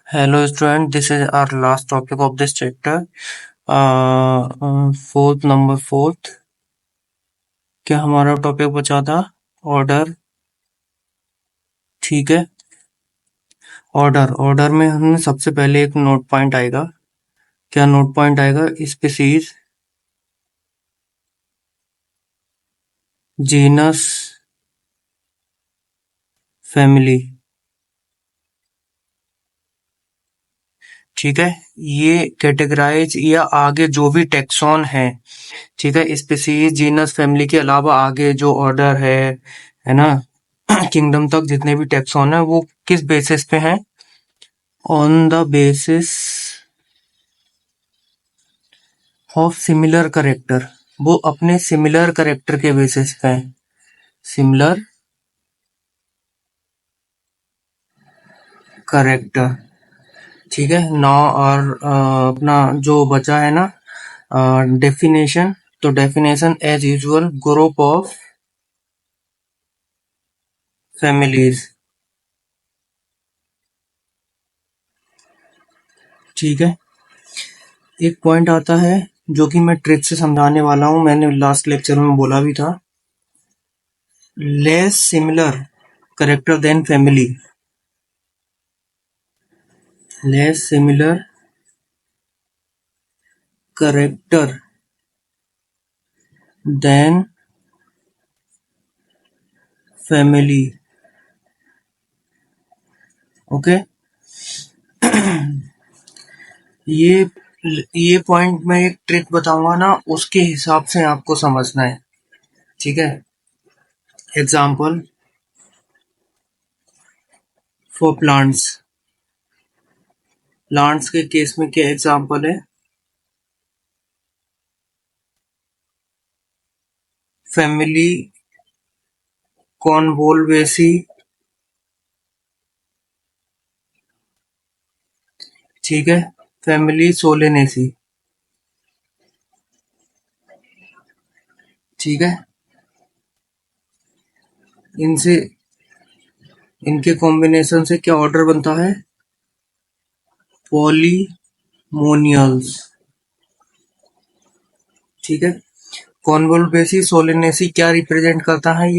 Hello student, this is our last topic of this chapter. Number fourth. क्या हमारा topic बचा था? Order. ठीक है. ऑर्डर में हमने सबसे पहले एक नोट पॉइंट आएगा. क्या नोट पॉइंट आएगा? Species, genus, family. ठीक है. ये कैटेगराइज या आगे जो भी टेक्सॉन है, ठीक है, स्पीसीज, जीनस, फैमिली के अलावा आगे जो ऑर्डर है ना, किंगडम तक जितने भी टेक्सॉन है वो किस बेसिस पे हैं? On the basis of similar character. वो अपने सिमिलर करेक्टर के बेसिस पे हैं. Similar character. ठीक है. नौ और अपना जो बचा है ना डेफिनेशन, तो definition as usual group of families. ठीक है. एक पॉइंट आता है जो कि मैं ट्रिक से समझाने वाला हूं, मैंने लास्ट लेक्चर में बोला भी था. Less similar character than family. Less similar character than family. Okay. ये पॉइंट मैं एक ट्रिक बताऊंगा ना, उसके हिसाब से आपको समझना है. ठीक है. Example for plants. प्लांट्स के केस में क्या एग्जाम्पल है? फैमिली कॉन्वोल्वेसी. ठीक है. Family Solanaceae. ठीक है. इनसे इनके कॉम्बिनेशन से क्या ऑर्डर बनता है? पॉलीमोनियल्स. ठीक है. कॉन्वोल्वेसी सोलेनेसी क्या रिप्रेजेंट करता है?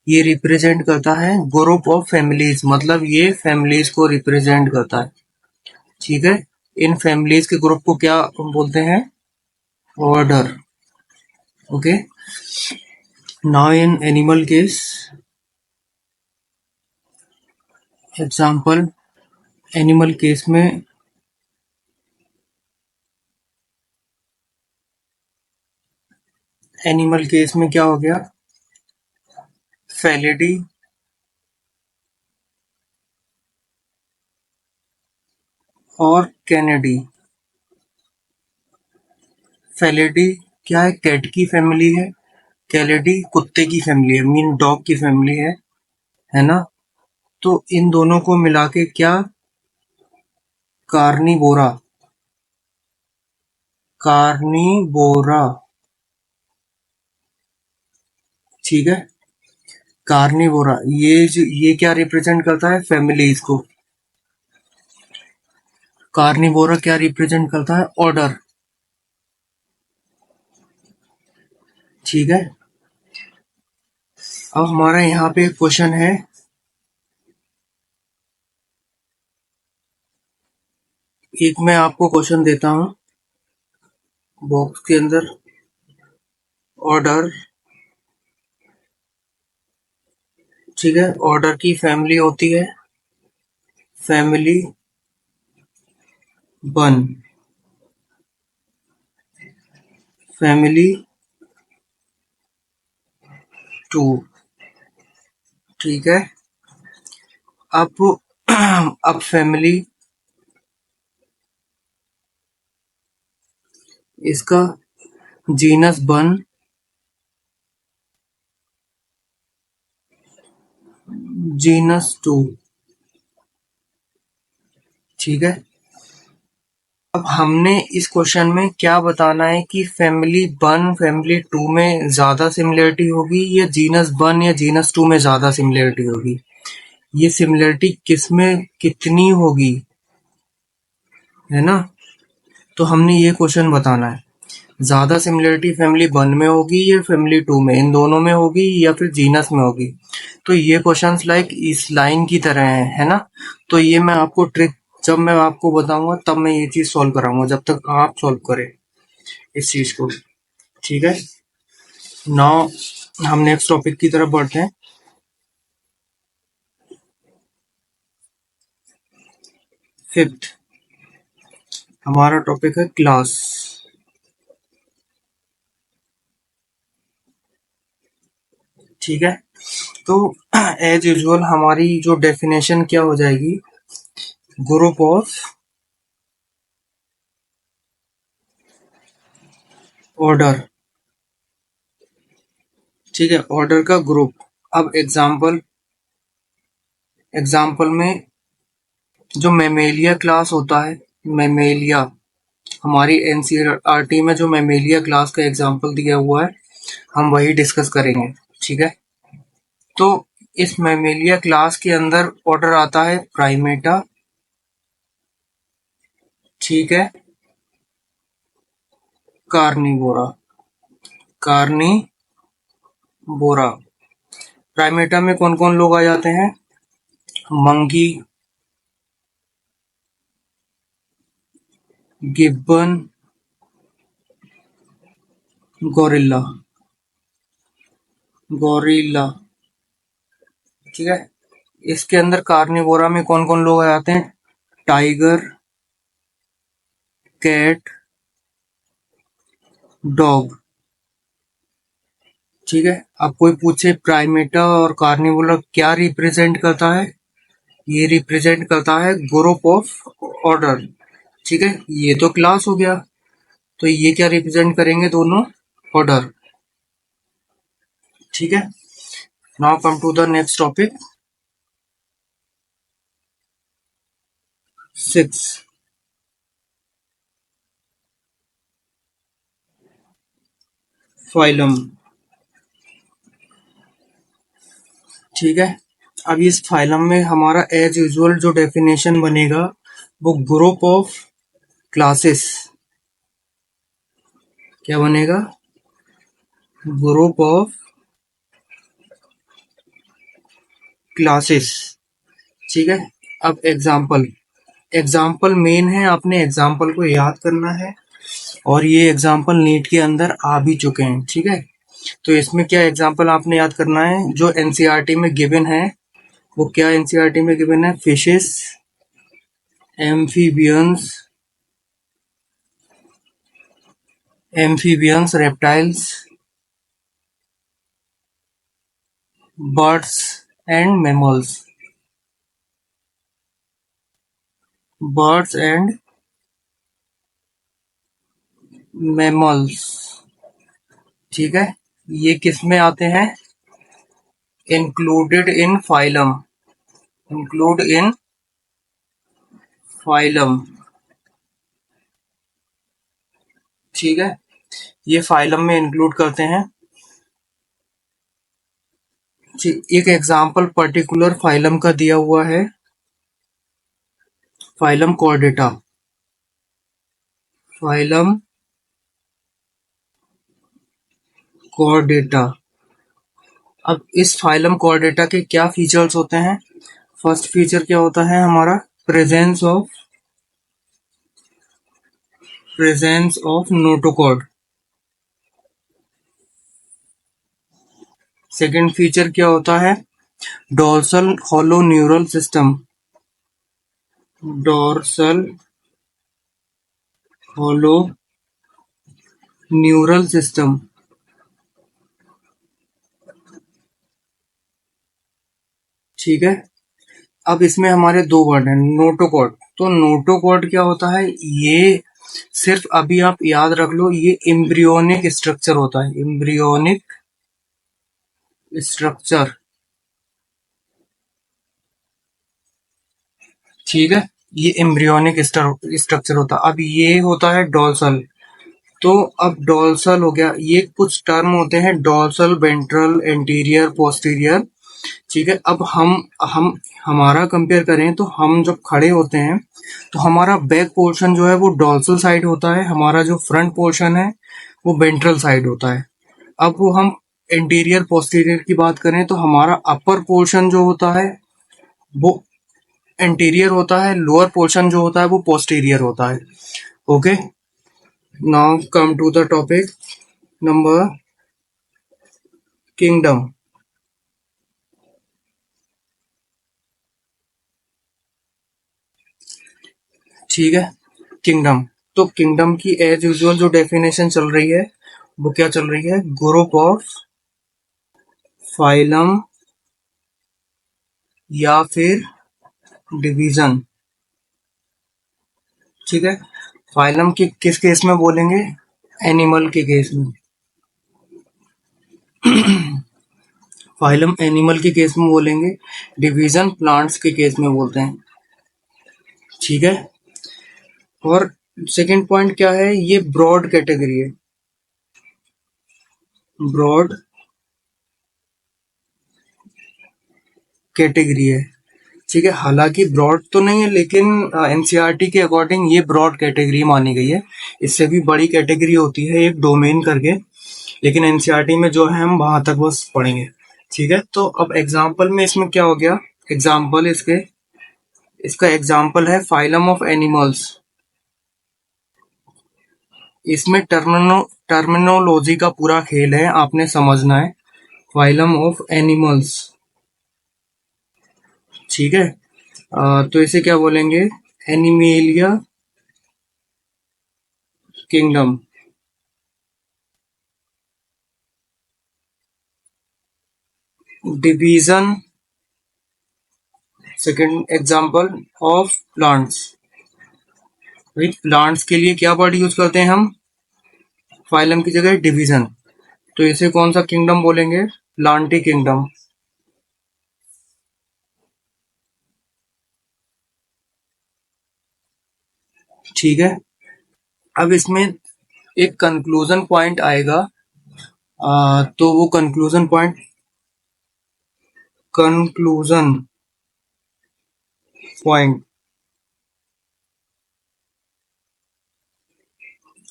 ये रिप्रेजेंट करता है ग्रुप ऑफ फैमिलीज, मतलब ये फैमिलीज को रिप्रेजेंट करता है. ठीक है. इन फैमिलीज के ग्रुप को क्या बोलते हैं? Order. Okay. Now in animal case, example animal case में क्या हो गया? फेलिडी, और कैनेडी. फेलिडी क्या है? कैट की फैमिली है. कैलेडी कुत्ते की फैमिली है, मीन डॉग की फैमिली है ना. तो इन दोनों को मिला के क्या? कार्निवोरा. कार्निवोरा. ठीक है. कार्निवोरा. ये क्या रिप्रेजेंट करता है? फैमिलीज को. कार्निवोरा क्या रिप्रेजेंट करता है? ऑर्डर. ठीक है. अब हमारा यहाँ पे एक क्वेश्चन है. एक मैं आपको क्वेश्चन देता हूं बॉक्स के अंदर. ऑर्डर. ठीक है. ऑर्डर की फैमिली होती है फैमिली 1, फैमिली 2. ठीक है. अब अब फैमिली, इसका जीनस 1, जीनस 2. ठीक है. अब हमने इस क्वेश्चन में क्या बताना है कि फैमिली 1 फैमिली 2 में ज्यादा सिमिलरिटी होगी या जीनस 1 या जीनस 2 में ज्यादा सिमिलरिटी होगी. ये सिमिलरिटी किसमें कितनी होगी, है ना। तो हमने ये क्वेश्चन बताना है, ज्यादा सिमिलरिटी फैमिली 1 में होगी या फैमिली 2 में, इन दोनों में होगी या फिर जीनस में होगी। तो ये क्वेश्चंस लाइक इस लाइन की तरह है ना। तो ये मैं आपको ट्रिक जब मैं आपको बताऊंगा तब मैं ये चीज सॉल्व कराऊंगा, जब तक आप सॉल्व करें इस चीज को। ठीक है, नाउ हम नेक्स्ट टॉपिक की तरफ बढ़ते हैं। फिफ्थ हमारा टॉपिक है क्लास। ठीक है, तो एज यूजुअल हमारी जो डेफिनेशन क्या हो जाएगी, ग्रुप ऑफ ऑर्डर। ठीक है, ऑर्डर का ग्रुप। अब एग्जाम्पल में जो मेमेलिया क्लास होता है, मेमेलिया हमारी एनसीईआरटी में जो मेमेलिया क्लास का एग्जाम्पल दिया हुआ है हम वही डिस्कस करेंगे। ठीक है, तो इस मेमेलिया क्लास के अंदर ऑर्डर आता है प्राइमेटा। ठीक है, कार्निवोरा, कार्निवोरा। प्राइमेटा में कौन कौन लोग आ जाते हैं, मंकी, गिब्बन, गोरिल्ला, गोरिल्ला। ठीक है, इसके अंदर कार्निवोरा में कौन कौन लोग आ जाते हैं, टाइगर, कैट, डॉग। ठीक है, अब कोई पूछे प्राइमेटा और कार्निवोरा क्या रिप्रेजेंट करता है, ये रिप्रेजेंट करता है ग्रुप ऑफ ऑर्डर। ठीक है, ये तो क्लास हो गया, तो ये क्या रिप्रेजेंट करेंगे, दोनों ऑर्डर। ठीक है, now come to the next topic, 6, phylum. ठीक है, अब इस फाइलम में हमारा एज यूजुअल जो डेफिनेशन बनेगा वो ग्रुप ऑफ क्लासेस। क्या बनेगा, ग्रुप ऑफ क्लासेस। ठीक है, अब एग्जाम्पल मेन है, आपने एग्जाम्पल को याद करना है और ये एग्जाम्पल नीट के अंदर आ भी चुके हैं। ठीक है, तो इसमें क्या एग्जाम्पल आपने याद करना है जो एनसीईआरटी में गिवन है, वो क्या एनसीईआरटी में गिवन है, fishes, amphibians, reptiles, birds and mammals, birds and mammals. ठीक है, ये किस में आते हैं, included in phylum, include in phylum. ठीक है, ये फाइलम में इंक्लूड करते हैं। एक एग्जाम्पल पर्टिकुलर फाइलम का दिया हुआ है, फाइलम कॉर्डेटा, फाइलम कॉर्डेटा। अब इस फाइलम कॉर्डेटा के क्या फीचर्स होते हैं, फर्स्ट फीचर क्या होता है हमारा, presence of notochord. Second feature क्या होता है, dorsal hollow neural system, dorsal hollow neural system. ठीक है, अब इसमें हमारे दो वर्ड हैं, नोटोकॉर्ड। तो नोटोकॉर्ड क्या होता है, ये सिर्फ अभी आप याद रख लो, ये एम्ब्रियोनिक स्ट्रक्चर होता है, एम्ब्रियोनिक स्ट्रक्चर। ठीक है, ये एम्ब्रियोनिक स्ट्रक्चर होता है। अब ये होता है डोर्सल। तो अब डोर्सल हो गया, ये कुछ टर्म होते हैं, डोर्सल, वेंट्रल, एंटीरियर, पोस्टीरियर। ठीक है, अब हम हमारा कंपेयर करें तो हम जब खड़े होते हैं तो हमारा बैक पोर्शन जो है वो डोर्सल साइड होता है, हमारा जो फ्रंट पोर्शन है वो वेंट्रल साइड होता है। अब वो हम इंटीरियर पोस्टीरियर की बात करें तो हमारा अपर पोर्शन जो होता है वो इंटीरियर होता है, लोअर पोर्शन जो होता है वो पोस्टीरियर होता है। Okay, now come to the topic number kingdom. ठीक है, किंगडम। तो किंगडम की एज यूजुअल जो डेफिनेशन चल रही है वो क्या चल रही है, ग्रुप ऑफ फाइलम या फिर डिवीजन। ठीक है, फाइलम की किस केस में बोलेंगे, एनिमल के केस में। फाइलम एनिमल के केस में बोलेंगे, डिवीजन प्लांट्स के केस में बोलते हैं। ठीक है, और सेकंड पॉइंट क्या है, ये ब्रॉड कैटेगरी है, ब्रॉड कैटेगरी है। ठीक है, हालांकि ब्रॉड तो नहीं है लेकिन एनसीईआरटी के अकॉर्डिंग ये ब्रॉड कैटेगरी मानी गई है। इससे भी बड़ी कैटेगरी होती है एक डोमेन करके, लेकिन एनसीईआरटी में जो है हम वहां तक बस पढ़ेंगे। ठीक है, तो अब एग्जाम्पल में इसमें क्या हो गया, एग्जाम्पल इसका एग्जाम्पल है फाइलम ऑफ एनिमल्स। इसमें टर्मिनोलॉजी का पूरा खेल है, आपने समझना है। फाइलम ऑफ एनिमल्स, ठीक है। तो इसे क्या बोलेंगे, animalia kingdom. Division, second example of plants. भाई प्लांट्स के लिए क्या वर्ड यूज करते हैं हम, फाइलम की जगह डिवीजन। तो इसे कौन सा किंगडम बोलेंगे, प्लांटी किंगडम। ठीक है, अब इसमें एक कंक्लूजन पॉइंट आएगा। तो वो कंक्लूजन पॉइंट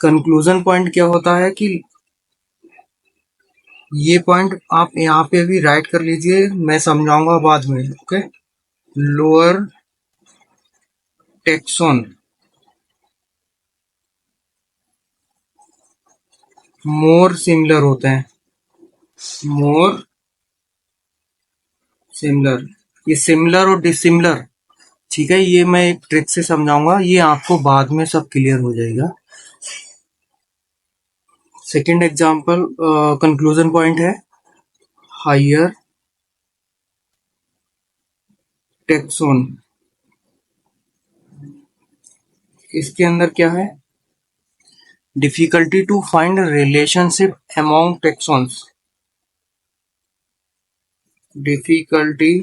कंक्लूजन पॉइंट क्या होता है कि ये पॉइंट आप यहाँ पे भी राइट कर लीजिए, मैं समझाऊंगा बाद में। Okay, lower taxon more similar होते हैं, मोर सिमिलर। ये सिमिलर और डिसिमिलर, ठीक है, ये मैं एक ट्रिक से समझाऊंगा, ये आपको बाद में सब क्लियर हो जाएगा। सेकंड एग्जांपल कंक्लूजन पॉइंट है हायर टेक्सोन। इसके अंदर क्या है, difficulty to find relationship among taxons. Difficulty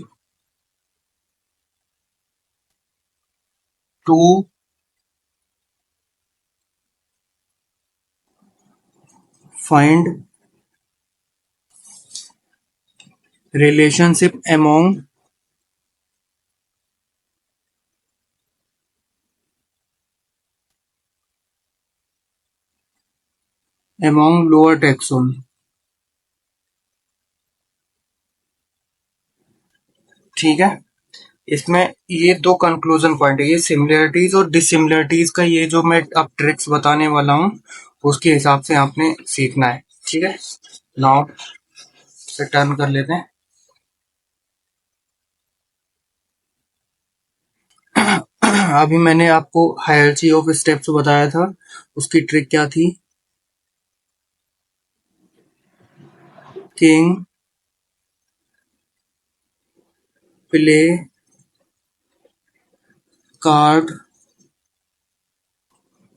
to find relationship among lower taxon. ठीक है, इसमें ये दो कंक्लूजन पॉइंट है, ये सिमिलरिटीज और डिसिमिलरिटीज का ये जो मैं अब ट्रिक्स बताने वाला हूँ उसके हिसाब से आपने सीखना है। ठीक है, नाउ से टर्न कर लेते हैं। अभी मैंने आपको हायरार्की ऑफ स्टेप्स बताया था, उसकी ट्रिक क्या थी, king play card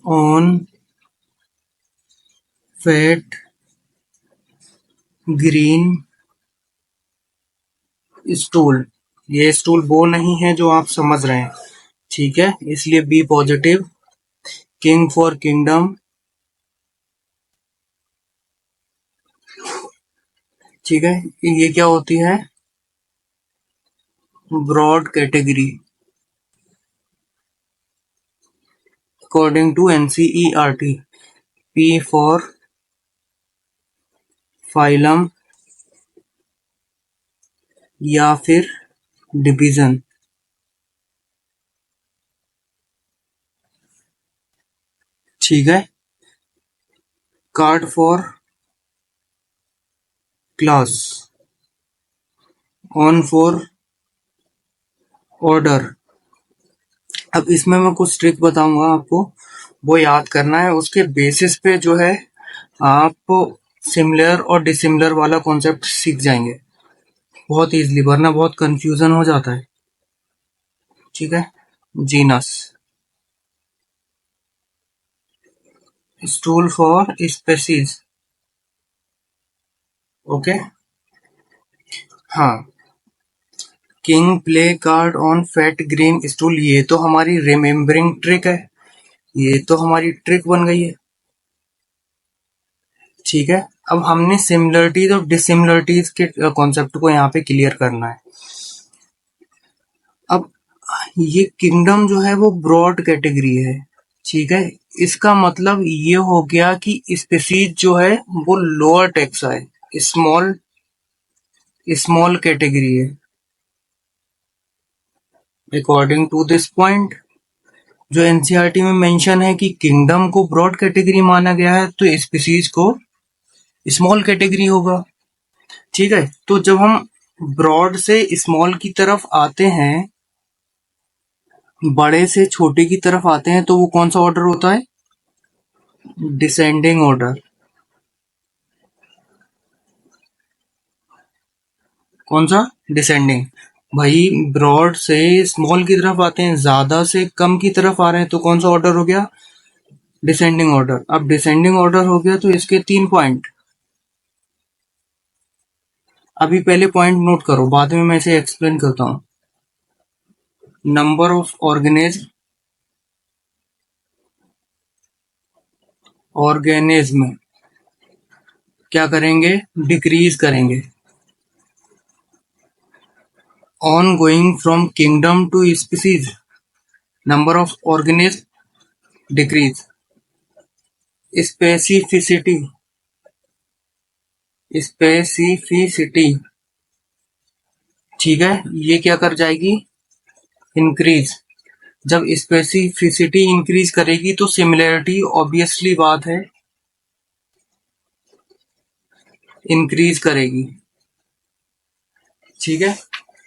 on fat green stool. ये स्टूल वो नहीं है जो आप समझ रहे हैं, ठीक है, इसलिए be positive. King for kingdom, ठीक है, ये क्या होती है, broad category according to NCERT. P for phylum या फिर डिवीजन। ठीक है। Card for class, on for order. अब इसमें मैं कुछ ट्रिक बताऊंगा आपको, वो याद करना है, उसके बेसिस पे जो है आप सिमिलर और डिसिमिलर वाला कॉन्सेप्ट सीख जाएंगे बहुत इजीली, वरना बहुत कंफ्यूजन हो जाता है। ठीक है। Genus, stool for species. Okay. हाँ। King play card on fat green stool, ये तो हमारी रिमेम्बरिंग ट्रिक है, ये तो हमारी ट्रिक बन गई है। ठीक है। अब हमने सिमिलरिटीज और डिसिमिलरिटीज के कॉन्सेप्ट को यहाँ पे क्लियर करना है। अब ये किंगडम जो है वो ब्रॉड कैटेगरी है। ठीक है। इसका मतलब ये हो गया कि स्पीसीज जो है वो लोअर टैक्सा है, स्मॉल स्मॉल कैटेगरी है। अकॉर्डिंग टू दिस पॉइंट, जो एनसीईआरटी में मेंशन है कि किंगडम को ब्रॉड कैटेगरी माना गया है, तो स्पीसीज को स्मॉल कैटेगरी होगा। ठीक है। तो जब हम ब्रॉड से स्मॉल की तरफ आते हैं, बड़े से छोटे की तरफ आते हैं, तो वो कौन सा ऑर्डर होता है? Descending order. कौन सा? डिसेंडिंग। भाई ब्रॉड से स्मॉल की तरफ आते हैं, ज्यादा से कम की तरफ आ रहे हैं, तो कौन सा ऑर्डर हो गया? Descending order. अब डिसेंडिंग ऑर्डर हो गया तो इसके 3 पॉइंट। अभी पहले पॉइंट नोट करो, बाद में मैं इसे एक्सप्लेन करता हूँ। नंबर ऑफ ऑर्गेनिज्म क्या करेंगे? डिक्रीज करेंगे। On going from kingdom to species, number of organism decrease. Specificity, specificity, ठीक है, ये क्या कर जाएगी? इंक्रीज। जब स्पेसिफिसिटी इंक्रीज करेगी तो सिमिलरिटी ऑब्वियसली बात है इंक्रीज करेगी। ठीक है।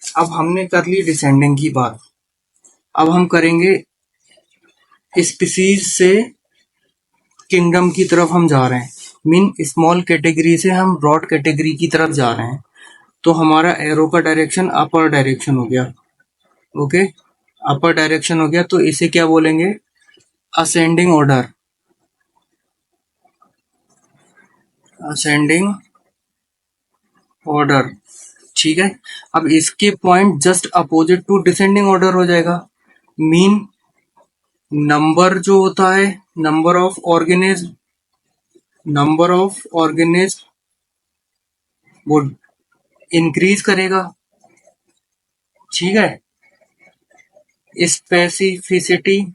अब हमने कर ली डिसेंडिंग की बात, अब हम करेंगे स्पीसीज से किंगडम की तरफ हम जा रहे हैं, मीन स्मॉल कैटेगरी से हम ब्रॉड कैटेगरी की तरफ जा रहे हैं, तो हमारा एरो का डायरेक्शन अपर डायरेक्शन हो गया। ओके। अपर डायरेक्शन हो गया तो इसे क्या बोलेंगे? Ascending order. Ascending order. ठीक है। अब इसके point just opposite to descending order हो जाएगा, मीन नंबर जो होता है, नंबर ऑफ ऑर्गेनिज्म वो इंक्रीज करेगा। ठीक है। स्पेसिफिसिटी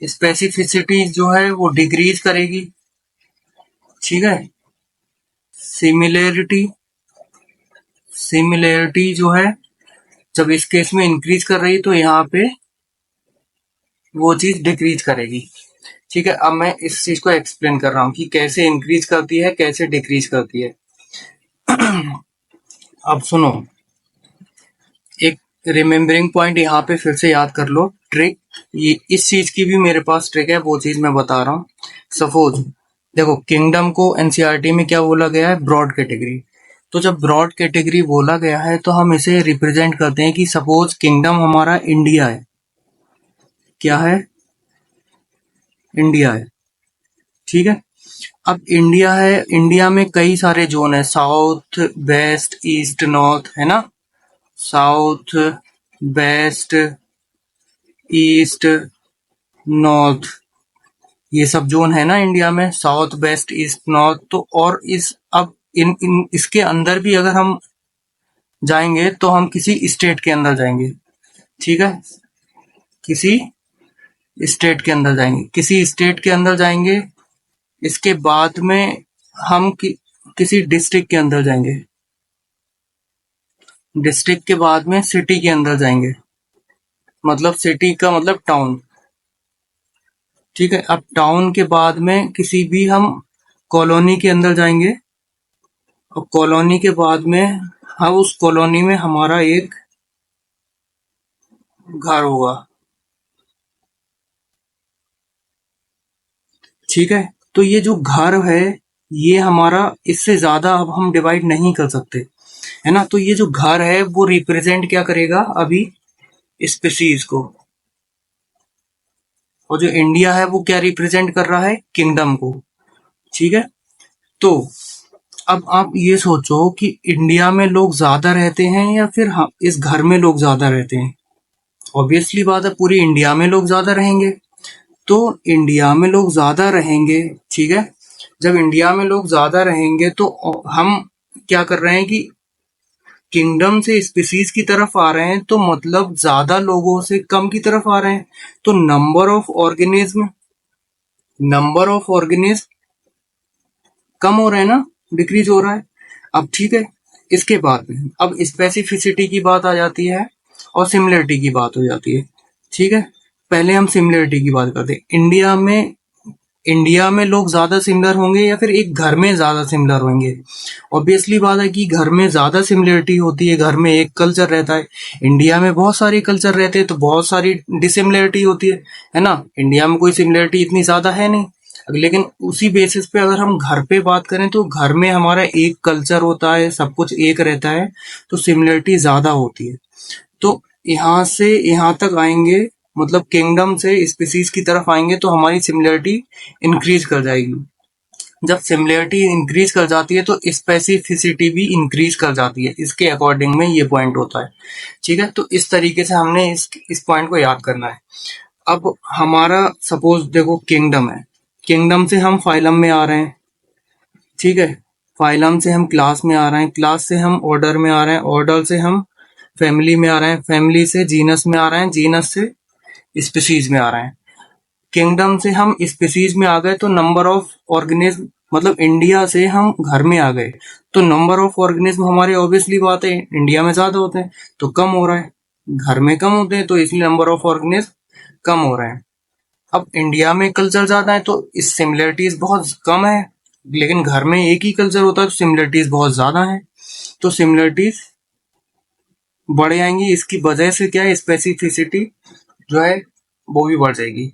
स्पेसिफिसिटी जो है वो डिक्रीज करेगी। ठीक है। सिमिलरिटी सिमिलरिटी जो है, जब इस केस में इंक्रीज कर रही तो यहाँ पे वो चीज डिक्रीज करेगी। ठीक है। अब मैं इस चीज को एक्सप्लेन कर रहा हूँ कि कैसे इंक्रीज करती है, कैसे डिक्रीज करती है। अब सुनो, एक रिमेम्बरिंग पॉइंट यहाँ पे फिर से याद कर लो, ट्रिक। ये इस चीज की भी मेरे पास ट्रिक है, वो चीज मैं बता रहा हूँ। सपोज देखो, किंगडम को एनसीईआरटी में क्या बोला गया है? Broad category. तो जब ब्रॉड कैटेगरी बोला गया है तो हम इसे रिप्रेजेंट करते हैं कि सपोज किंगडम हमारा इंडिया है। क्या है? इंडिया है। ठीक है। अब इंडिया है, इंडिया में कई सारे जोन है, साउथ, वेस्ट, ईस्ट, नॉर्थ, है ना? साउथ, वेस्ट, ईस्ट, नॉर्थ, ये सब जोन है ना इंडिया में, साउथ, वेस्ट, ईस्ट, नॉर्थ। तो और इस अब इन इन इसके अंदर भी अगर हम जाएंगे तो हम किसी स्टेट के अंदर जाएंगे, ठीक है, किसी स्टेट के अंदर जाएंगे, किसी स्टेट के अंदर जाएंगे। इसके बाद में हम किसी डिस्ट्रिक्ट के अंदर जाएंगे, डिस्ट्रिक्ट के बाद में सिटी के अंदर जाएंगे, मतलब सिटी का मतलब टाउन, ठीक है। अब टाउन के बाद में किसी भी हम कॉलोनी के अंदर जाएंगे, और कॉलोनी के बाद में हम उस कॉलोनी में हमारा एक घर होगा, ठीक है। तो ये जो घर है, ये हमारा, इससे ज्यादा अब हम डिवाइड नहीं कर सकते, है ना। तो ये जो घर है वो रिप्रेजेंट क्या करेगा अभी, स्पीसीज को, और जो इंडिया है वो क्या रिप्रेजेंट कर रहा है, किंगडम को, ठीक है। तो अब आप ये सोचो कि इंडिया में लोग ज्यादा रहते हैं या फिर हम इस घर में लोग ज्यादा रहते हैं। ऑब्वियसली बात है, पूरी इंडिया में लोग ज्यादा रहेंगे। तो इंडिया में लोग ज्यादा रहेंगे, ठीक है। जब इंडिया में लोग ज्यादा रहेंगे तो हम क्या कर रहे हैं कि किंगडम से स्पीसीज की तरफ आ रहे हैं, तो मतलब ज्यादा लोगों से कम की तरफ आ रहे हैं। तो नंबर ऑफ ऑर्गेनिज्म कम हो रहा है ना, डिक्रीज हो रहा है। अब ठीक है, इसके बाद में अब स्पेसिफिसिटी की बात आ जाती है और सिमिलरिटी की बात हो जाती है, ठीक है। पहले हम सिमिलरिटी की बात करते हैं। इंडिया में लोग ज्यादा सिमिलर होंगे या फिर एक घर में ज्यादा सिमिलर होंगे। ऑब्वियसली बात है कि घर में ज्यादा सिमिलरिटी होती है, घर में एक कल्चर रहता है। इंडिया में बहुत सारे कल्चर रहते हैं तो बहुत सारी डिसिमिलरिटी होती है ना। इंडिया में कोई सिमिलरिटी इतनी ज्यादा है नहीं। लेकिन उसी बेसिस पे अगर हम घर पे बात करें तो घर में हमारा एक कल्चर होता है, सब कुछ एक रहता है, तो सिमिलरिटी ज्यादा होती है। तो यहाँ से यहाँ तक आएंगे, मतलब किंगडम से स्पीसीज की तरफ आएंगे तो हमारी सिमिलरिटी इंक्रीज कर जाएगी। जब सिमिलरिटी इंक्रीज कर जाती है तो स्पेसिफिसिटी भी इंक्रीज कर जाती है, इसके अकॉर्डिंग में ये पॉइंट होता है, ठीक है। तो इस तरीके से हमने इस पॉइंट को याद करना है। अब हमारा सपोज देखो किंगडम है, किंगडम से हम फाइलम में आ रहे हैं, ठीक है। फाइलम से हम क्लास में आ रहे हैं, क्लास से हम ऑर्डर में आ रहे हैं, ऑर्डर से हम फैमिली में आ रहे हैं, फैमिली से जीनस में आ रहे हैं, जीनस से स्पीसीज में आ रहे हैं। किंगडम से हम स्पीसीज में आ गए तो नंबर ऑफ ऑर्गेनिज्म, मतलब इंडिया से हम घर में आ गए तो नंबर ऑफ ऑर्गेनिज्म हमारे, ऑब्वियसली बात है, इंडिया में ज्यादा होते हैं तो कम हो रहा है, घर में कम होते हैं तो इसलिए नंबर ऑफ ऑर्गेनिज्म कम हो रहे हैं। अब इंडिया में कल्चर ज्यादा है तो इस सिमिलरिटीज बहुत कम है, लेकिन घर में एक ही कल्चर होता है तो सिमिलरिटीज बहुत ज्यादा है, तो सिमिलरिटीज बढ़ जाएंगी। इसकी वजह से क्या है, स्पेसिफिसिटी जो है वो भी बढ़ जाएगी।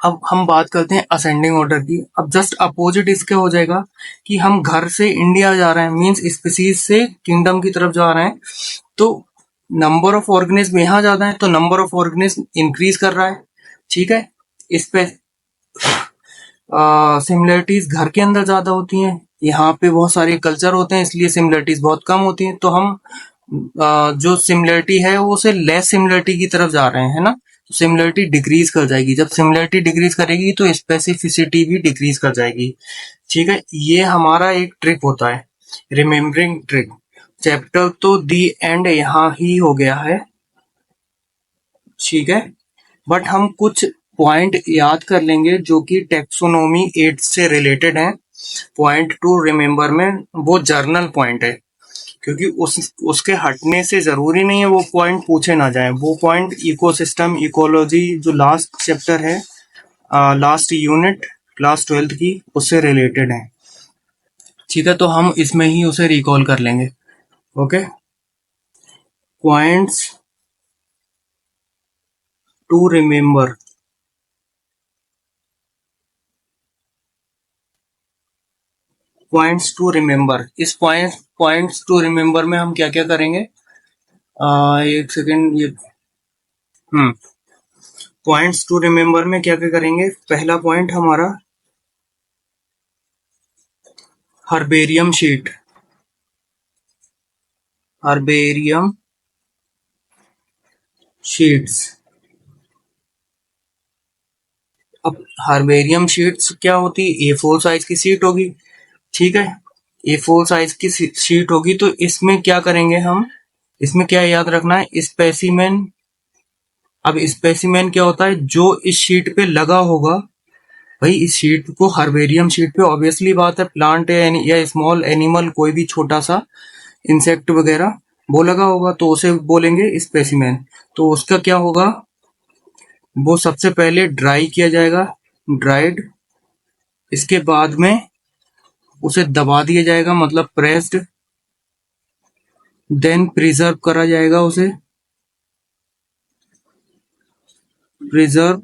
अब हम बात करते हैं असेंडिंग ऑर्डर की। अब जस्ट अपोजिट इसके हो जाएगा कि हम घर से इंडिया जा रहे हैं, मींस स्पीसीज से किंगडम की तरफ जा रहे हैं, तो नंबर ऑफ ऑर्गेनिज्म यहाँ ज्यादा है तो नंबर ऑफ ऑर्गेनिज्म इंक्रीज कर रहा है, ठीक है। इस पे सिमिलरिटीज घर के अंदर ज्यादा होती हैं, यहाँ पे बहुत सारे कल्चर होते हैं इसलिए सिमिलरिटीज बहुत कम होती हैं। तो हम जो सिमिलरिटी है वो से लेस सिमिलरिटी की तरफ जा रहे हैं, है ना। तो सिमिलरिटी डिक्रीज कर जाएगी, जब सिमिलरिटी डिक्रीज करेगी तो स्पेसिफिसिटी भी डिक्रीज कर जाएगी, ठीक है। ये हमारा एक ट्रिक होता है, रिमेम्बरिंग ट्रिक। चैप्टर तो दी एंड यहाँ ही हो गया है, ठीक है। बट हम कुछ पॉइंट याद कर लेंगे जो कि टेक्सोनोमी 8 से रिलेटेड हैं। पॉइंट टू रिमेम्बर में वो जर्नल पॉइंट है, क्योंकि उसके हटने से जरूरी नहीं है वो पॉइंट पूछे ना जाए। वो पॉइंट इकोसिस्टम इकोलॉजी जो लास्ट चैप्टर है, लास्ट यूनिट क्लास 12th की, उससे रिलेटेड है, ठीक है। तो हम इसमें ही उसे रिकॉल कर लेंगे। Okay, points to remember. Points to remember, इस पॉइंट्स टू रिमेम्बर में हम क्या क्या करेंगे, एक सेकेंड ये, हम्म पॉइंट्स टू रिमेम्बर में क्या क्या करेंगे। पहला पॉइंट हमारा हर्बेरियम शीट, हर्बेरियम शीट्स। अब हर्बेरियम शीट्स क्या होती है, A4 साइज की शीट होगी, ठीक है। A4 साइज की शीट होगी, तो इसमें क्या करेंगे हम, इसमें क्या याद रखना है, स्पेसिमेन। अब स्पेसिमेन क्या होता है, जो इस शीट पे लगा होगा, भाई इस शीट को, हर्बेरियम शीट पे ऑब्वियसली बात है, प्लांट या स्मॉल एनिमल, कोई भी छोटा सा इंसेक्ट वगैरह वो लगा होगा, तो उसे बोलेंगे स्पेसिमेन। तो उसका क्या होगा, वो सबसे पहले ड्राई किया जाएगा, ड्राइड। इसके बाद में उसे दबा दिया जाएगा, मतलब प्रेस्ड। देन प्रिजर्व करा जाएगा उसे, प्रिजर्व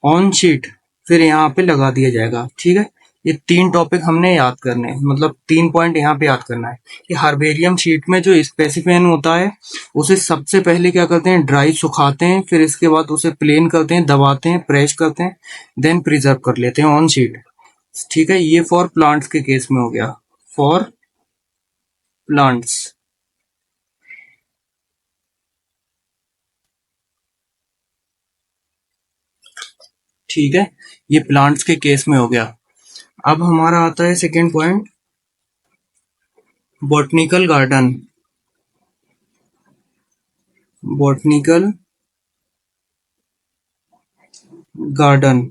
ऑन शीट, फिर यहाँ पे लगा दिया जाएगा। ठीक है, ये 3 टॉपिक हमने याद करने हैं, मतलब 3 पॉइंट यहाँ पे याद करना है कि हर्बेरियम शीट में जो स्पेसिफेन होता है, उसे सबसे पहले क्या करते हैं, ड्राई सुखाते हैं, फिर इसके बाद उसे प्लेन करते हैं, दबाते हैं, प्रेस करते हैं, देन प्रिजर्व कर लेते हैं ऑन शीट। ठीक है, ये फॉर प्लांट्स के केस में हो गया, फॉर प्लांट्स। ठीक है, ये प्लांट्स के केस में हो गया। अब हमारा आता है second point, botanical garden. Botanical garden.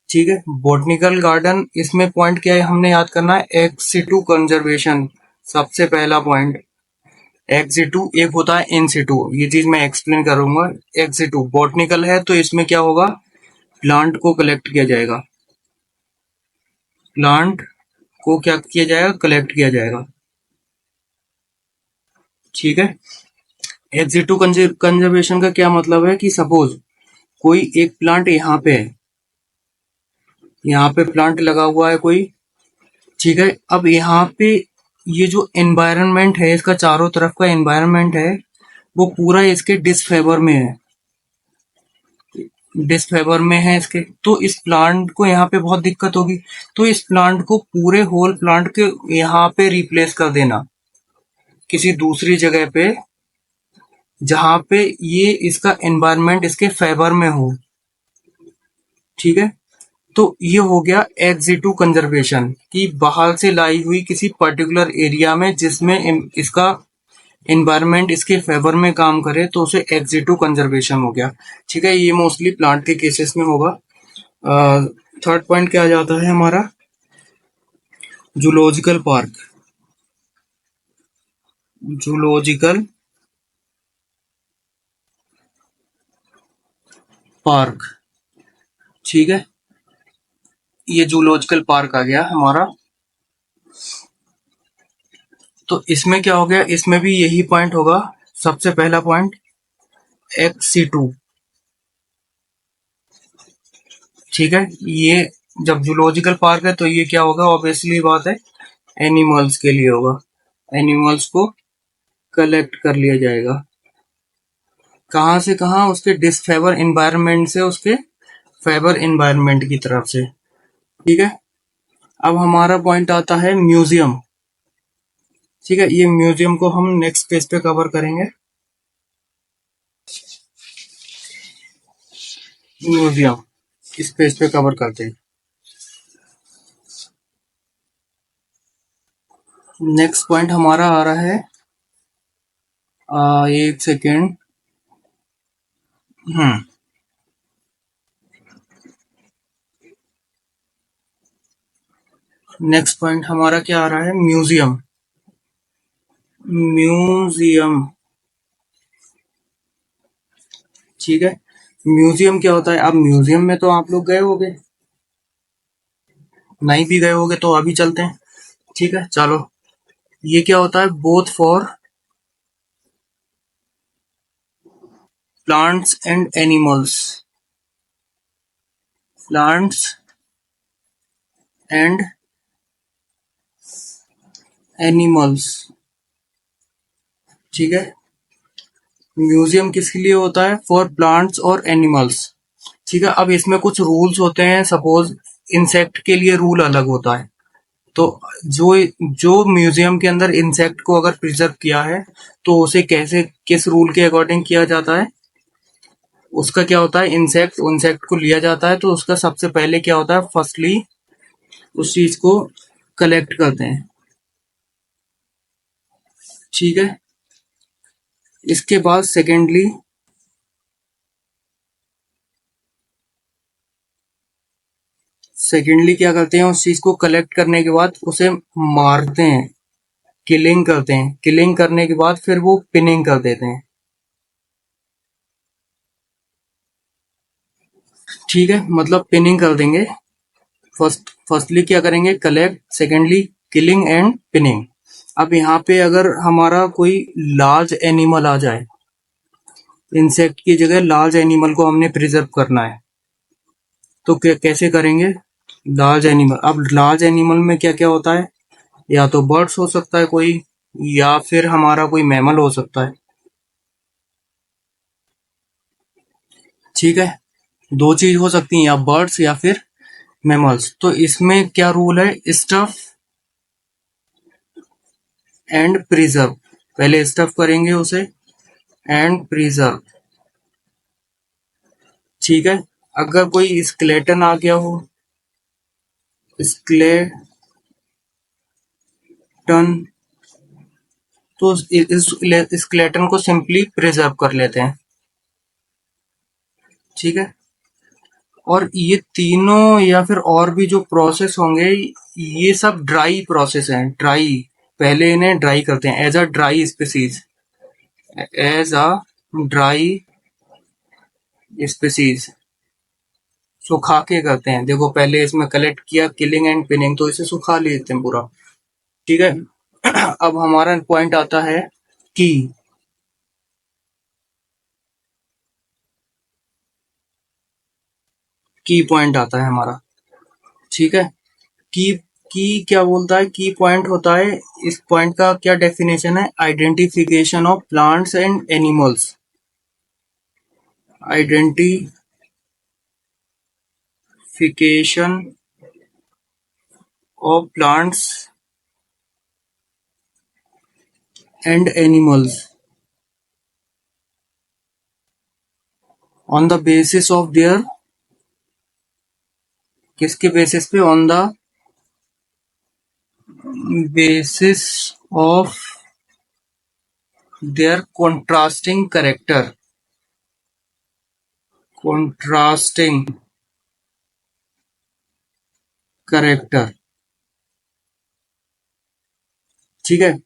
ठीक है, बॉटनिकल गार्डन, इसमें पॉइंट क्या है, हमने याद करना है एक्स सिटू कंजर्वेशन। सबसे पहला पॉइंट, एक्स सिटू एक होता है इन सिटू, ये चीज मैं एक्सप्लेन करूंगा। एक्स सिटू बॉटनिकल है, तो इसमें क्या होगा, प्लांट को कलेक्ट किया जाएगा, प्लांट को क्या किया जाएगा, कलेक्ट किया जाएगा। ठीक है, एक्स सिटू कंजर्वेशन का क्या मतलब है कि सपोज कोई एक प्लांट यहाँ पे है, यहाँ पे प्लांट लगा हुआ है कोई। ठीक है, अब यहाँ पे ये जो एनवायरनमेंट है, इसका चारों तरफ का एनवायरनमेंट है, वो पूरा इसके डिसफेवर में है, डिसफेवर में है इसके। तो इस प्लांट को यहाँ पे बहुत दिक्कत होगी, तो इस प्लांट को पूरे होल प्लांट के यहाँ पे रिप्लेस कर देना किसी दूसरी जगह पे, जहाँ पे ये इसका एनवायरनमेंट इसके फेवर में हो। ठीक है, तो ये हो गया एक्सिटू कंजर्वेशन, कि बाहर से लाई हुई किसी पर्टिकुलर एरिया में जिसमें इसका एनवायरनमेंट इसके फेवर में काम करे, तो उसे एक्सिटू कंजर्वेशन हो गया। ठीक है, ये मोस्टली प्लांट के केसेस में होगा। थर्ड पॉइंट क्या आ जाता है हमारा, जूलॉजिकल पार्क। Zoological park. ठीक है, ये जूलॉजिकल पार्क आ गया हमारा। तो इसमें क्या हो गया, इसमें भी यही पॉइंट होगा। सबसे पहला पॉइंट एक्स सी टू। ठीक है, ये जब जूलॉजिकल पार्क है, तो ये क्या होगा, ऑब्वियसली बात है, एनिमल्स के लिए होगा। एनिमल्स को कलेक्ट कर लिया जाएगा, कहाँ से कहाँ, उसके डिसफेवर एनवायरनमेंट से उसके फेवर एनवायरनमेंट की तरफ से। ठीक है, अब हमारा पॉइंट आता है म्यूजियम। ठीक है, ये म्यूजियम को हम नेक्स्ट पेज पे कवर करेंगे। म्यूजियम इस पेज पे कवर करते हैं। नेक्स्ट पॉइंट हमारा आ रहा है, एक सेकेंड। हम्म नेक्स्ट पॉइंट हमारा क्या आ रहा है, म्यूजियम। म्यूजियम। ठीक है, म्यूजियम क्या होता है, अब म्यूजियम में तो आप लोग गए होगे, नहीं भी गए होगे तो अभी चलते हैं। ठीक है, चलो। ये क्या होता है, both for plants and animals. Plants and animals. ठीक है, म्यूजियम किसके लिए होता है, फॉर प्लांट्स और एनिमल्स। ठीक है, अब इसमें कुछ रूल्स होते हैं, सपोज इंसेक्ट के लिए रूल अलग होता है। तो जो जो म्यूजियम के अंदर इंसेक्ट को अगर प्रिजर्व किया है, तो उसे कैसे, किस रूल के अकॉर्डिंग किया जाता है, उसका क्या होता है, इंसेक्ट इंसेक्ट को लिया जाता है, तो उसका सबसे पहले क्या होता है, फर्स्टली उस चीज को कलेक्ट करते हैं। ठीक है। इसके बाद सेकेंडली क्या करते हैं, उस चीज को कलेक्ट करने के बाद उसे मारते हैं, किलिंग करते हैं। किलिंग करने के बाद फिर वो पिनिंग कर देते हैं। ठीक है, मतलब पिनिंग कर देंगे। फर्स्टली क्या करेंगे, collect, secondly killing and pinning. अब यहाँ पे अगर हमारा कोई लार्ज एनिमल आ जाए, इंसेक्ट की जगह लार्ज एनिमल को हमने प्रिजर्व करना है, तो कैसे करेंगे। लार्ज एनिमल, अब लार्ज एनिमल में क्या क्या होता है, या तो बर्ड्स हो सकता है कोई, या फिर हमारा कोई मैमल हो सकता है। ठीक है, दो चीज हो सकती हैं, या बर्ड्स या फिर मैमल्स। तो इसमें क्या रूल है, स्टफ एंड प्रिजर्व। पहले स्टफ करेंगे उसे, एंड प्रिजर्व। ठीक है। अगर कोई स्केलेटन आ गया हो, स्केलेटन, तो इस स्केलेटन को सिंपली प्रिजर्व कर लेते हैं। ठीक है। और ये तीनों या फिर और भी जो प्रोसेस होंगे, ये सब ड्राई प्रोसेस हैं। ड्राई, पहले इन्हें ड्राई करते हैं as a dry species, as a dry species, सुखा के करते हैं। देखो पहले इसमें कलेक्ट किया, किलिंग एंड पिनिंग, तो इसे सुखा लेते हैं पूरा। ठीक है। अब हमारा पॉइंट आता है की। की पॉइंट आता है हमारा। ठीक है। की की क्या बोलता है, की पॉइंट होता है, इस पॉइंट का क्या डेफिनेशन है, identification of plants and animals. Identification of plants and animals on the basis of their, किसके बेसिस पे, on the basis of their contrasting character, contrasting character. ठीक है।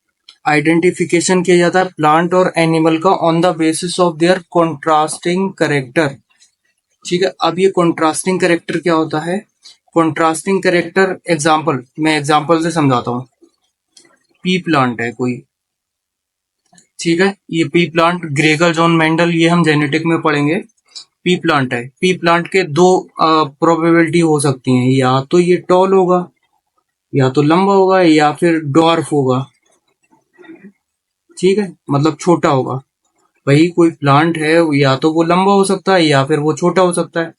आइडेंटिफिकेशन किया जाता है प्लांट और एनिमल का on the basis of their contrasting character. ठीक है। अब ये कॉन्ट्रास्टिंग करेक्टर क्या होता है, कॉन्ट्रास्टिंग करेक्टर, एग्जाम्पल, मैं एग्जाम्पल से समझाता हूँ। पी प्लांट है कोई, ठीक है, ये P plant, Gregor John Mendel, ये हम जेनेटिक में पढ़ेंगे। पी प्लांट है, पी प्लांट के दो प्रोबेबिलिटी हो सकती हैं, या तो ये टॉल होगा, या तो लंबा होगा, या फिर डॉर्फ होगा। ठीक है, मतलब छोटा होगा। वही कोई प्लांट है, या तो वो लंबा हो सकता है, या फिर वो छोटा हो सकता है।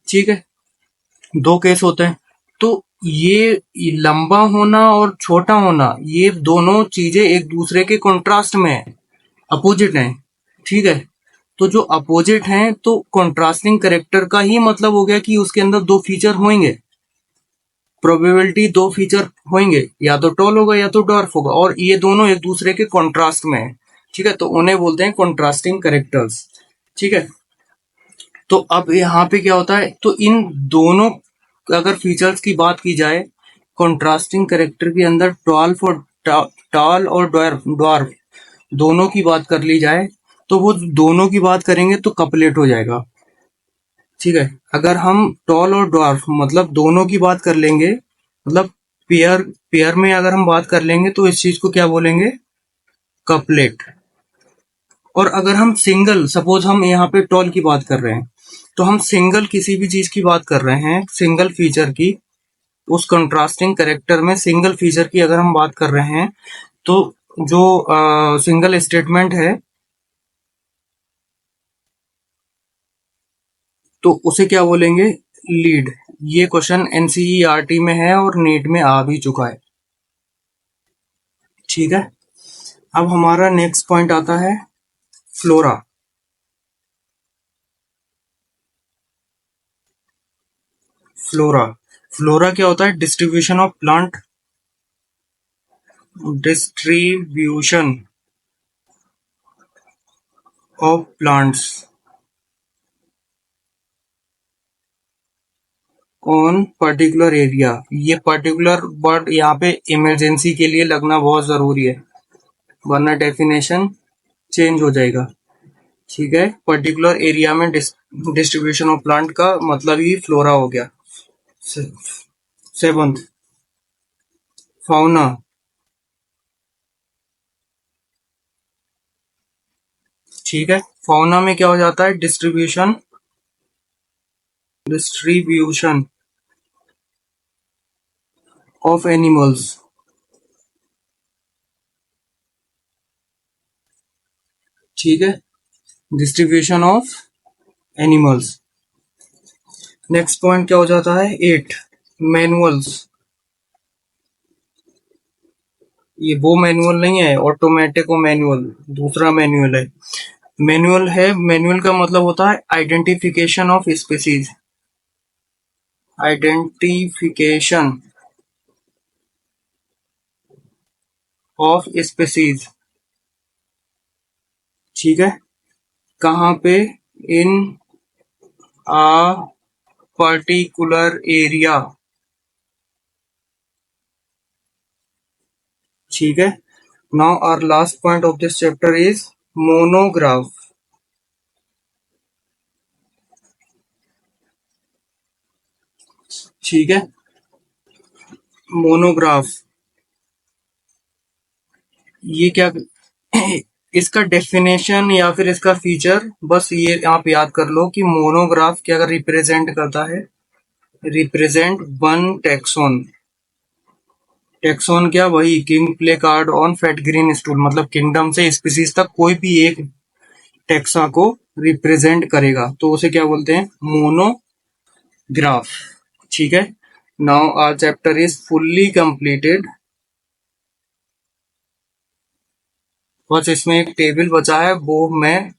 ठीक है, दो केस होते हैं। तो ये लंबा होना और छोटा होना, ये दोनों चीजें एक दूसरे के कॉन्ट्रास्ट में है, अपोजिट हैं। ठीक है। तो जो अपोजिट हैं, तो कॉन्ट्रास्टिंग करेक्टर का ही मतलब हो गया कि उसके अंदर दो फीचर होंगे, प्रोबेबिलिटी दो फीचर होंगे, या तो टॉल होगा या तो डॉर्फ होगा, और ये दोनों एक दूसरे के कॉन्ट्रास्ट में है। ठीक है, तो उन्हें बोलते हैं कॉन्ट्रास्टिंग करेक्टर्स। ठीक है। तो अब यहाँ पे क्या होता है, तो इन दोनों अगर फीचर्स की बात की जाए, कॉन्ट्रास्टिंग करेक्टर के अंदर टॉल और ड्वार्फ दोनों की बात कर ली जाए, तो वो दोनों की बात करेंगे तो कपलेट हो जाएगा। ठीक है। अगर हम टॉल और ड्वार्फ मतलब दोनों की बात कर लेंगे, मतलब पेयर पेयर में अगर हम बात कर लेंगे, तो इस चीज को क्या बोलेंगे, कपलेट। और अगर हम सिंगल, सपोज हम यहाँ पे टॉल की बात कर रहे हैं, तो हम सिंगल किसी भी चीज की बात कर रहे हैं, सिंगल फीचर की, उस कंट्रास्टिंग करेक्टर में सिंगल फीचर की अगर हम बात कर रहे हैं, तो जो सिंगल स्टेटमेंट है, तो उसे क्या बोलेंगे, लीड। ये क्वेश्चन एनसीईआरटी में है और नीट में आ भी चुका है। ठीक है। अब हमारा नेक्स्ट पॉइंट आता है फ्लोरा। फ्लोरा। फ्लोरा क्या होता है? Distribution of plant, distribution of plants on particular area. ये पर्टिकुलर वर्ड यहाँ पे इमरजेंसी के लिए लगना बहुत जरूरी है, वरना डेफिनेशन चेंज हो जाएगा। ठीक है, पर्टिकुलर एरिया में डिस्ट्रीब्यूशन ऑफ प्लांट का मतलब ही फ्लोरा हो गया। Seventh, fauna. ठीक है, फाउना में क्या हो जाता है? Distribution of animals. ठीक है, distribution of animals. Next point क्या हो जाता है? 8, मैनुअल्स। ये वो मैनुअल नहीं है ऑटोमेटिक मैनुअल, दूसरा मैनुअल है। मैनुअल है, मैनुअल का मतलब होता है identification of species, identification of species. ठीक है, कहाँ पे? In a particular area. ठीक है, now our last point of this chapter is monograph. ठीक है, मोनोग्राफ ये क्या? इसका डेफिनेशन या फिर इसका फीचर बस ये आप याद कर लो कि मोनोग्राफ क्या रिप्रेजेंट करता है? Represent one taxon. टैक्सोन क्या? वही king play card on fat green stool, मतलब किंगडम से स्पीसीज तक कोई भी एक टैक्सा को रिप्रेजेंट करेगा, तो उसे क्या बोलते हैं? मोनोग्राफ। ठीक है, now our chapter is fully completed. बस इसमें एक टेबल बचा है, वो मैं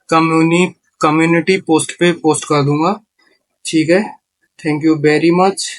कम्युनिटी पोस्ट पे पोस्ट कर दूंगा। ठीक है, थैंक यू वेरी मच।